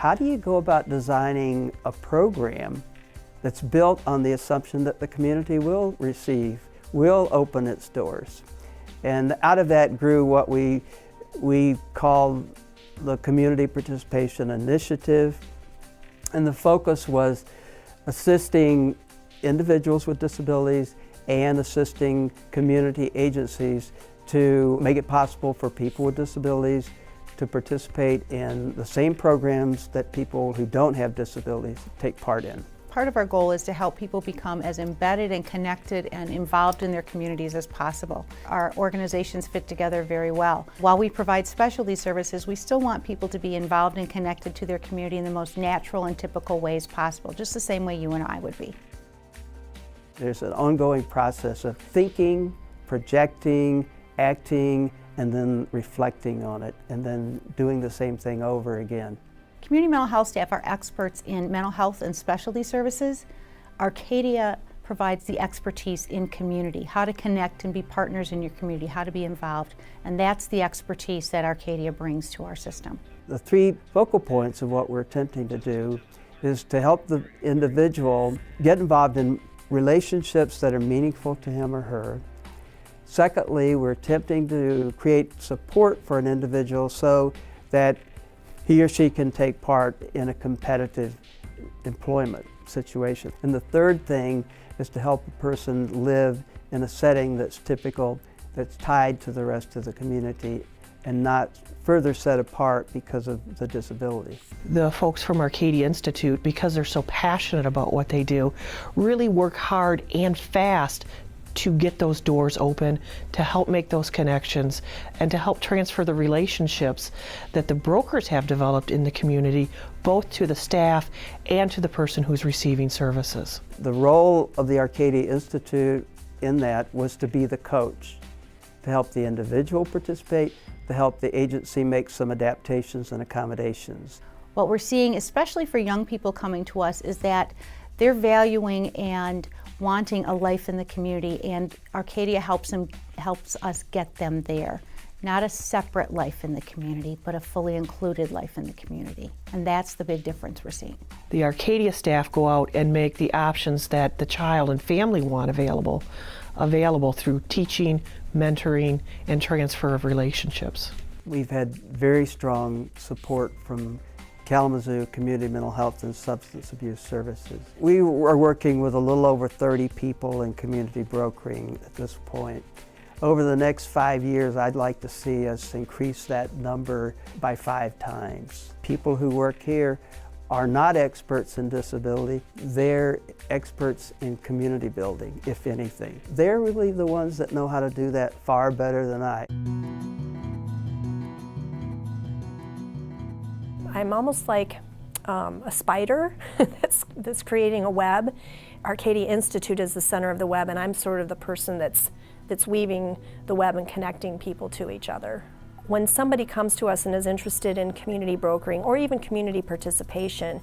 how do you go about designing a program that's built on the assumption that the community will open its doors? And out of that grew what we called the Community Participation Initiative. And the focus was assisting individuals with disabilities and assisting community agencies to make it possible for people with disabilities to participate in the same programs that people who don't have disabilities take part in. Part of our goal is to help people become as embedded and connected and involved in their communities as possible. Our organizations fit together very well. While we provide specialty services, we still want people to be involved and connected to their community in the most natural and typical ways possible, just the same way you and I would be. There's an ongoing process of thinking, projecting, acting, and then reflecting on it, and then doing the same thing over again. Community mental health staff are experts in mental health and specialty services. Arcadia provides the expertise in community, how to connect and be partners in your community, how to be involved, and that's the expertise that Arcadia brings to our system. The three focal points of what we're attempting to do is to help the individual get involved in relationships that are meaningful to him or her. Secondly, we're attempting to create support for an individual so that he or she can take part in a competitive employment situation. And the third thing is to help a person live in a setting that's typical, that's tied to the rest of the community and not further set apart because of the disability. The folks from Arcadia Institute, because they're so passionate about what they do, really work hard and fast to get those doors open, to help make those connections, and to help transfer the relationships that the brokers have developed in the community, both to the staff and to the person who's receiving services. The role of the Arcadia Institute in that was to be the coach, to help the individual participate, to help the agency make some adaptations and accommodations. What we're seeing, especially for young people coming to us, is that they're valuing and wanting a life in the community, and Arcadia helps us get them there. Not a separate life in the community, but a fully included life in the community. And that's the big difference we're seeing. The Arcadia staff go out and make the options that the child and family want available through teaching, mentoring, and transfer of relationships. We've had very strong support from Kalamazoo Community Mental Health and Substance Abuse Services. We are working with a little over 30 people in community brokering at this point. Over the next 5 years, I'd like to see us increase that number by 5 times. People who work here are not experts in disability, they're experts in community building, if anything. They're really the ones that know how to do that far better than I. I'm almost like a spider that's creating a web. Arcadia Institute is the center of the web, and I'm sort of the person that's weaving the web and connecting people to each other. When somebody comes to us and is interested in community brokering or even community participation,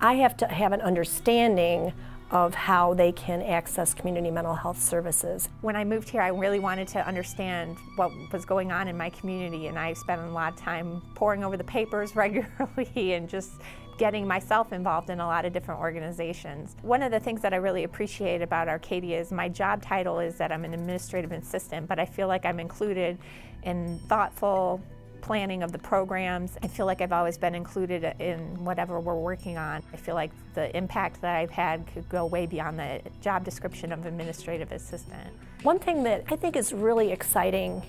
I have to have an understanding of how they can access community mental health services. When I moved here, I really wanted to understand what was going on in my community, and I spent a lot of time poring over the papers regularly and just getting myself involved in a lot of different organizations. One of the things that I really appreciate about Arcadia is my job title is that I'm an administrative assistant, but I feel like I'm included in thoughtful planning of the programs. I feel like I've always been included in whatever we're working on. I feel like the impact that I've had could go way beyond the job description of administrative assistant. One thing that I think is really exciting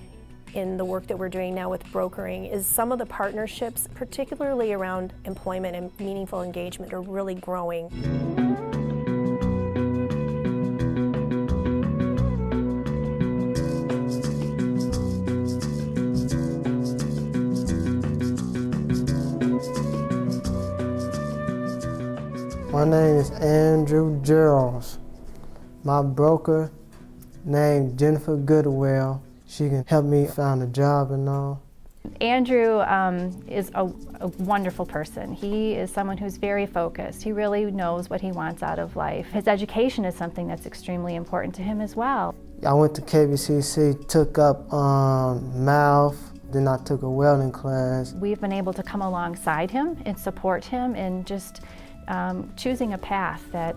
in the work that we're doing now with brokering is some of the partnerships, particularly around employment and meaningful engagement, are really growing. My name is Andrew Geralds. My broker named Jennifer Goodwill. She can help me find a job and all. Andrew is a wonderful person. He is someone who's very focused. He really knows what he wants out of life. His education is something that's extremely important to him as well. I went to KBCC, took up math, Then I took a welding class. We've been able to come alongside him and support him in just choosing a path that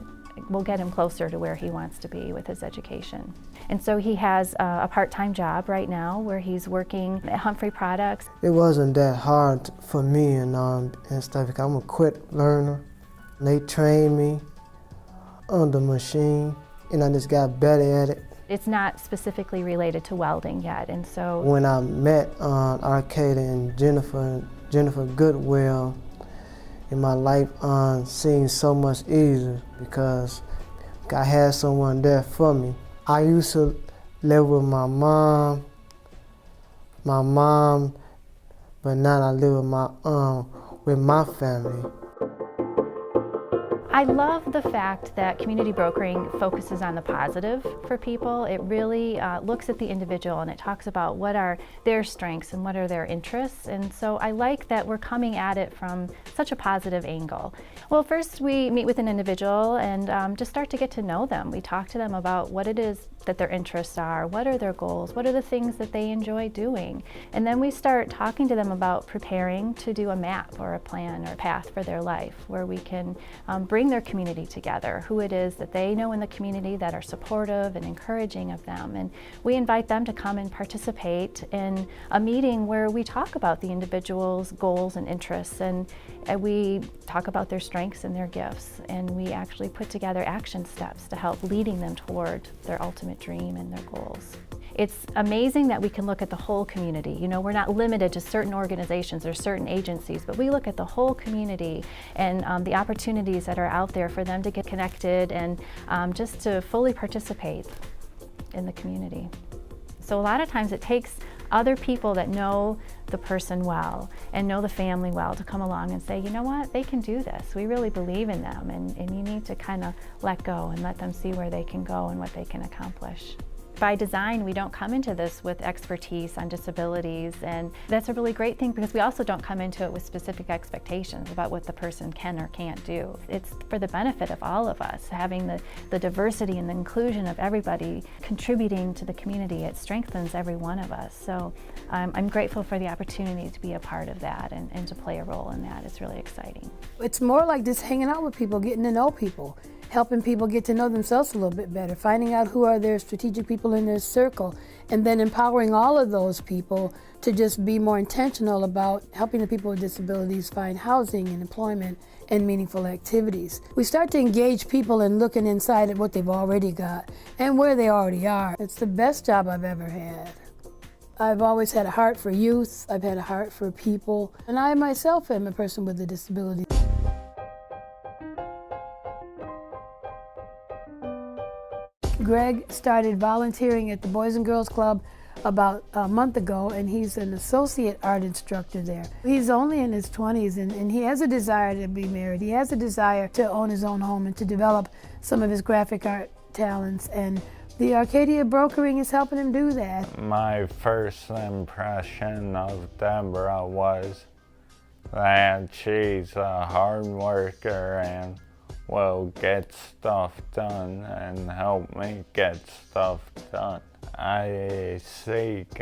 will get him closer to where he wants to be with his education. And so he has a part-time job right now where he's working at Humphrey Products. It wasn't that hard for me and stuff because I'm a quick learner. They trained me on the machine and I just got better at it. It's not specifically related to welding yet, and so when I met Arcadia and Jennifer Goodwill, and my life seemed so much easier because I had someone there for me. I used to live with my mom, but now I live with my family. I love the fact that community brokering focuses on the positive for people. It really looks at the individual and it talks about what are their strengths and what are their interests. And so I like that we're coming at it from such a positive angle. Well, first we meet with an individual and just start to get to know them. We talk to them about what it is that their interests are, what are their goals, what are the things that they enjoy doing. And then we start talking to them about preparing to do a map or a plan or a path for their life where we can bring their community together, who it is that they know in the community that are supportive and encouraging of them. And we invite them to come and participate in a meeting where we talk about the individual's goals and interests, and we talk about their strengths and their gifts, and we actually put together action steps to help leading them toward their ultimate dream and their goals. It's amazing that we can look at the whole community. You know, we're not limited to certain organizations or certain agencies, but we look at the whole community and the opportunities that are out there for them to get connected and just to fully participate in the community. So a lot of times it takes other people that know the person well and know the family well to come along and say, you know what, they can do this. We really believe in them, and you need to kind of let go and let them see where they can go and what they can accomplish. By design, we don't come into this with expertise on disabilities, and that's a really great thing because we also don't come into it with specific expectations about what the person can or can't do. It's for the benefit of all of us, having the diversity and the inclusion of everybody contributing to the community. It strengthens every one of us. So I'm grateful for the opportunity to be a part of that and to play a role in that. It's really exciting. It's more like just hanging out with people, getting to know people, helping people get to know themselves a little bit better, finding out who are their strategic people in their circle, and then empowering all of those people to just be more intentional about helping the people with disabilities find housing and employment and meaningful activities. We start to engage people in looking inside at what they've already got and where they already are. It's the best job I've ever had. I've always had a heart for youth, I've had a heart for people, and I myself am a person with a disability. Greg started volunteering at the Boys and Girls Club about a month ago, and he's an associate art instructor there. He's only in his 20s, and he has a desire to be married. He has a desire to own his own home and to develop some of his graphic art talents, and the Arcadia brokering is helping him do that. My first impression of Deborah was that she's a hard worker and will get stuff done and help me get stuff done. I seek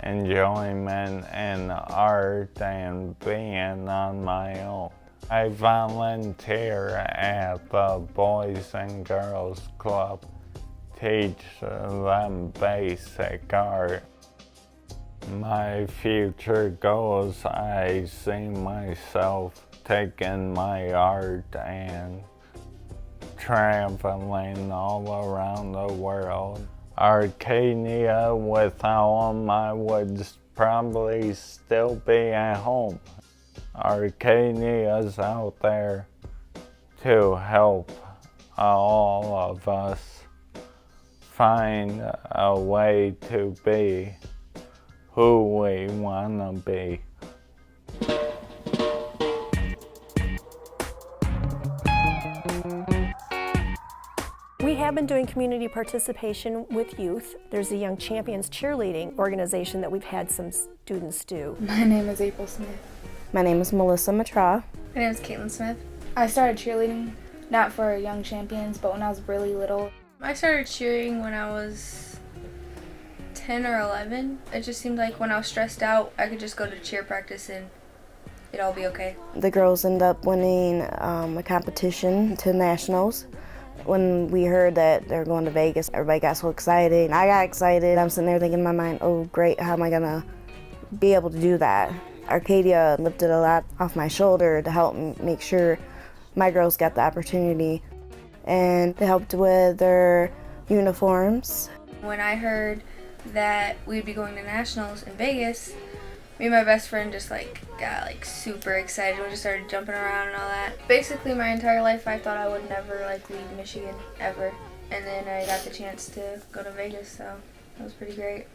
enjoyment in art and being on my own. I volunteer at the Boys and Girls Club, teach them basic art. My future goals, I see myself taking my art and traveling all around the world. Arcadia, without them, I would probably still be at home. Arcadia's out there to help all of us find a way to be who we want to be. We have been doing community participation with youth. There's a Young Champions cheerleading organization that we've had some students do. My name is April Smith. My name is Melissa Matra. My name is Caitlin Smith. I started cheerleading, not for Young Champions, but when I was really little. I started cheering when I was 10 or 11. It just seemed like when I was stressed out, I could just go to cheer practice and it'd all be okay. The girls end up winning a competition to nationals. When we heard that they're going to Vegas, everybody got so excited. I got excited. I'm sitting there thinking in my mind, oh great, how am I gonna be able to do that? Arcadia lifted a lot off my shoulder to help make sure my girls got the opportunity. And they helped with their uniforms. When I heard that we'd be going to nationals in Vegas, me and my best friend just got super excited. We just started jumping around and all that. Basically my entire life I thought I would never leave Michigan ever. And then I got the chance to go to Vegas, so that was pretty great.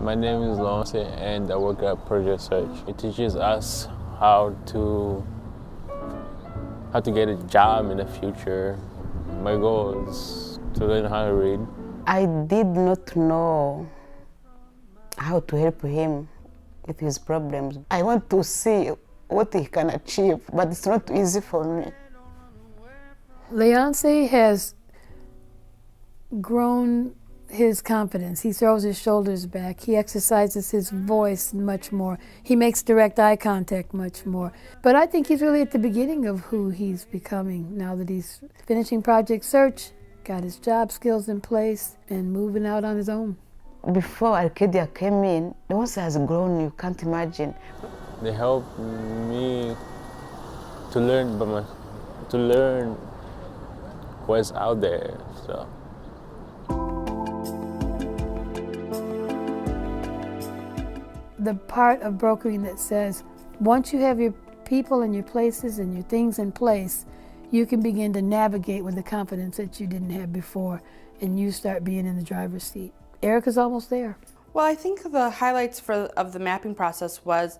My name is Lawrence and I work at Project Search. It teaches us how to get a job in the future. My goal is to learn how to read. I did not know how to help him with his problems. I want to see what he can achieve, but it's not easy for me. Leonce has grown his confidence. He throws his shoulders back. He exercises his voice much more. He makes direct eye contact much more. But I think he's really at the beginning of who he's becoming now that he's finishing Project Search, got his job skills in place, and moving out on his own. Before Arcadia came in, Leonce has grown, you can't imagine. They helped me to learn what's out there. So. The part of brokering that says, once you have your people and your places and your things in place, you can begin to navigate with the confidence that you didn't have before, and you start being in the driver's seat. Erica's almost there. Well, I think the highlights of the mapping process was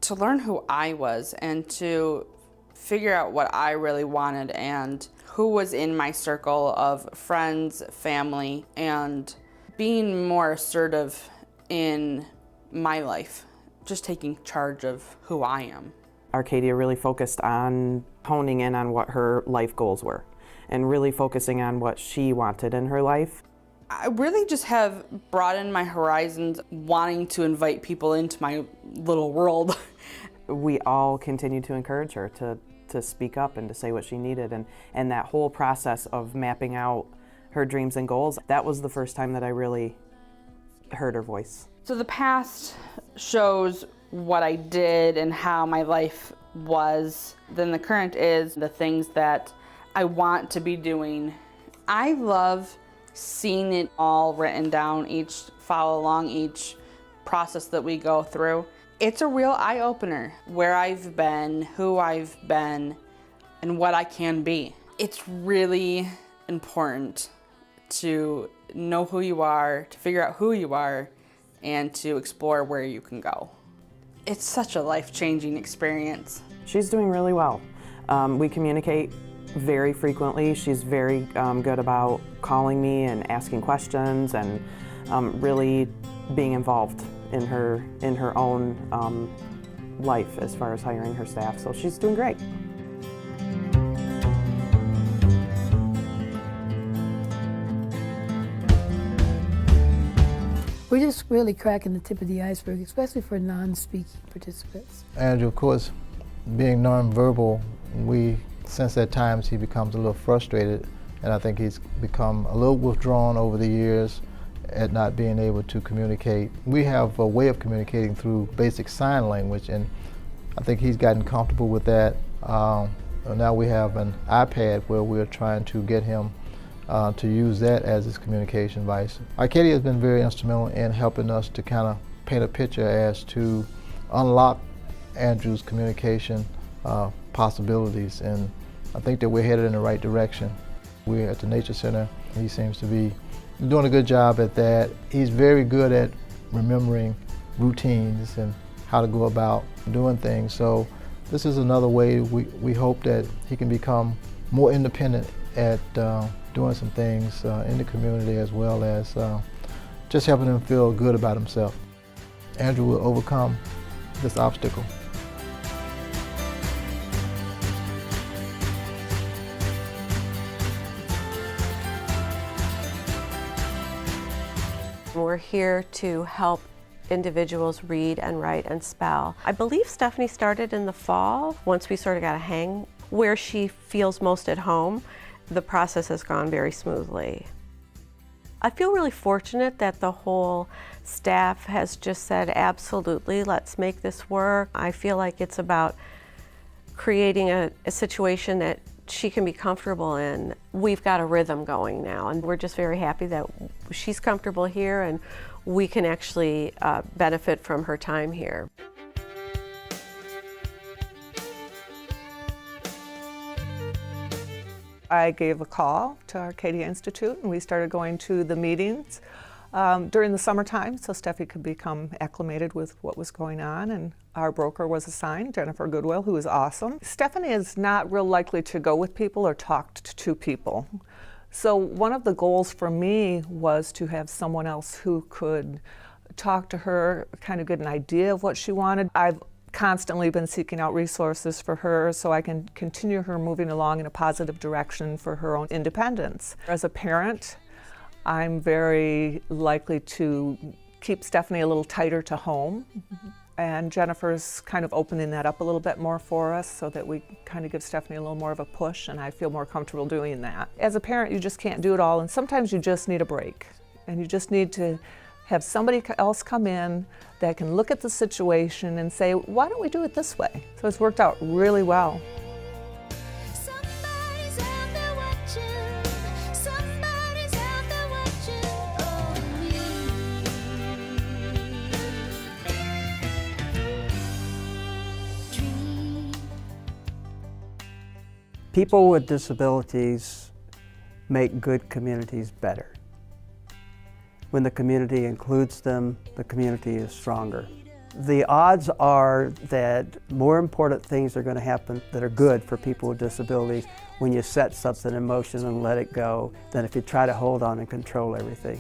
to learn who I was and to figure out what I really wanted and who was in my circle of friends, family, and being more assertive in my life, just taking charge of who I am. Arcadia really focused on honing in on what her life goals were and really focusing on what she wanted in her life. I really just have broadened my horizons, wanting to invite people into my little world. We all continued to encourage her to speak up and to say what she needed, and that whole process of mapping out her dreams and goals, that was the first time that I really heard her voice. So the past shows what I did and how my life was. Then the current is the things that I want to be doing. I love seeing it all written down, follow along each process that we go through. It's a real eye-opener, where I've been, who I've been, and what I can be. It's really important to know who you are, to figure out who you are, and to explore where you can go. It's such a life-changing experience. She's doing really well. We communicate very frequently. She's very good about calling me and asking questions and really being involved in her own life as far as hiring her staff. So she's doing great. We're just really cracking the tip of the iceberg, especially for non-speaking participants. Andrew, of course, being nonverbal, we sense at times he becomes a little frustrated, and I think he's become a little withdrawn over the years at not being able to communicate. We have a way of communicating through basic sign language, and I think he's gotten comfortable with that. Now we have an iPad where we're trying to get him to use that as his communication device. Arcadia has been very instrumental in helping us to kind of paint a picture as to unlock Andrew's communication possibilities, and I think that we're headed in the right direction. We're at the Nature Center. He seems to be doing a good job at that. He's very good at remembering routines and how to go about doing things. So this is another way we hope that he can become more independent at doing some things in the community, as well as just helping him feel good about himself. Andrew will overcome this obstacle. We're here to help individuals read and write and spell. I believe Stephanie started in the fall. Once we sort of got a hang where she feels most at home, the process has gone very smoothly. I feel really fortunate that the whole staff has just said, absolutely, let's make this work. I feel like it's about creating a situation that she can be comfortable in. We've got a rhythm going now, and we're just very happy that she's comfortable here and we can actually benefit from her time here. I gave a call to Arcadia Institute and we started going to the meetings during the summertime so Steffi could become acclimated with what was going on, and our broker was assigned, Jennifer Goodwill, who is awesome. Stephanie is not real likely to go with people or talk to people. So one of the goals for me was to have someone else who could talk to her, kind of get an idea of what she wanted. I've constantly been seeking out resources for her so I can continue her moving along in a positive direction for her own independence. As a parent, I'm very likely to keep Stephanie a little tighter to home. And Jennifer's kind of opening that up a little bit more for us so that we kind of give Stephanie a little more of a push, and I feel more comfortable doing that. As a parent, you just can't do it all, and sometimes you just need a break. And you just need to have somebody else come in that can look at the situation and say, why don't we do it this way? So it's worked out really well. People with disabilities make good communities better. When the community includes them, the community is stronger. The odds are that more important things are going to happen that are good for people with disabilities when you set something in motion and let it go than if you try to hold on and control everything.